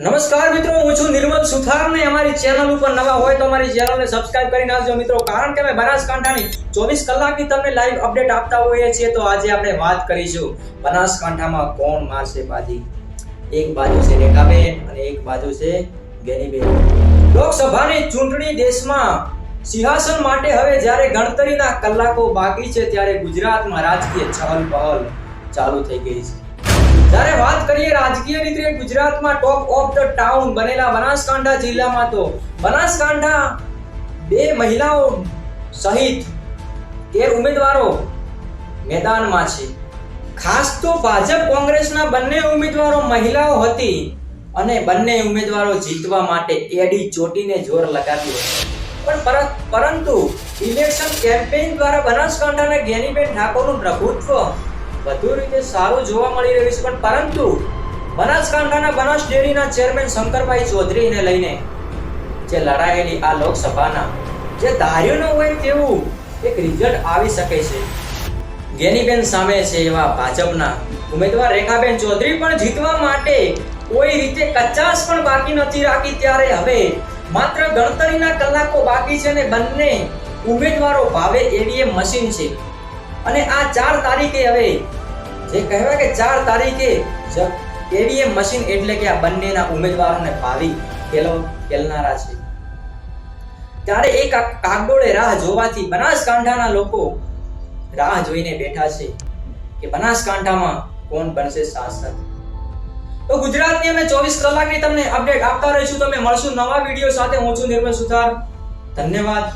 નમસ્કાર મિત્રો, હું છું નિર્મલ સુથાર ને અમારી ચેનલ ઉપર નવા હોય તો અમારી ચેનલને સબસ્ક્રાઇબ કરી નાખજો મિત્રો, કારણ કે અમે બનાસકાંઠાની 24 કલાકની તમને લાઈવ અપડેટ આપતા હોઈએ છીએ। તો આજે આપણે વાત કરીશું બનાસકાંઠામાં કોણ મારશે બાજી। એક બાજુ છે રેખાબેન અને એક બાજુ છે ગેનીબેન। લોકસભાની ચૂંટણી દેશમાં સિંહાસન માટે હવે જ્યારે ગણતરીના કલાકો બાકી છે ત્યારે ગુજરાતમાં રાજકીય ચહલ-પહલ ચાલુ થઈ ગઈ છે। જ્યારે વાત કરીએ રાજકીય રીતે ગુજરાતમાં ટોપ ઓફ ધ ટાઉન બનેલા બનાસકાંઠા જિલ્લામાં તો બનાસકાંઠા બે મહિલાઓ સહિત 13 ઉમેદવારો મેદાનમાં છે। ખાસ તો ભાજપ કોંગ્રેસના બંને ઉમેદવારો મહિલાઓ હતી અને બંને ઉમેદવારો જીતવા માટે એડી ચોટીને જોર લગાવ્યું હતું। પરંતુ ઇલેક્શન કેમ્પેઇન દ્વારા બનાસકાંઠાના ગેનીબેન ઠાકોરનું પ્રભુત્વ વધુ રીતે સારું જોવા મળી રહ્યું છે, પરંતુ બનાસકાંઠાના બનાસ ડેરીના ચેરમેન શંકરભાઈ ચૌધરીને લઈને જે લડાયેલી આ લોકસભાના જે ધાર્યું ન હોય તેવું એક રિઝલ્ટ આવી શકે છે। ગેનીબેન સામે છે એવા ભાજપના ઉમેદવાર રેખાબેન ચૌધરી પણ જીતવા માટે કોઈ રીતે કચાશ પણ બાકી નથી રાખી, ત્યારે હવે માત્ર ગણતરીના કલાકો બાકી છે અને બંને ઉમેદવારો ભાવે એડીએમ મશીન છે અને આ 4 તારીખે હવે જે કહેવાય કે 4 તારીખે એડીએમ મશીન એટલે કે આ બંનેના ઉમેદવારોને ભાવી ખેલનારા છે। ત્યારે એક કાગડોળે રાહ જોવાથી બનાસકાંઠાના લોકો રાહ જોઈને બેઠા છે કે બનાસકાંઠામાં કોણ બનશે શાસક। તો ગુજરાતની અમે 24 કલાકની તમને અપડેટ આપતા રહીશું। તમે મળશું નવા વિડીયો સાથે। હું છું નિર્મલ સુથાર। ધન્યવાદ।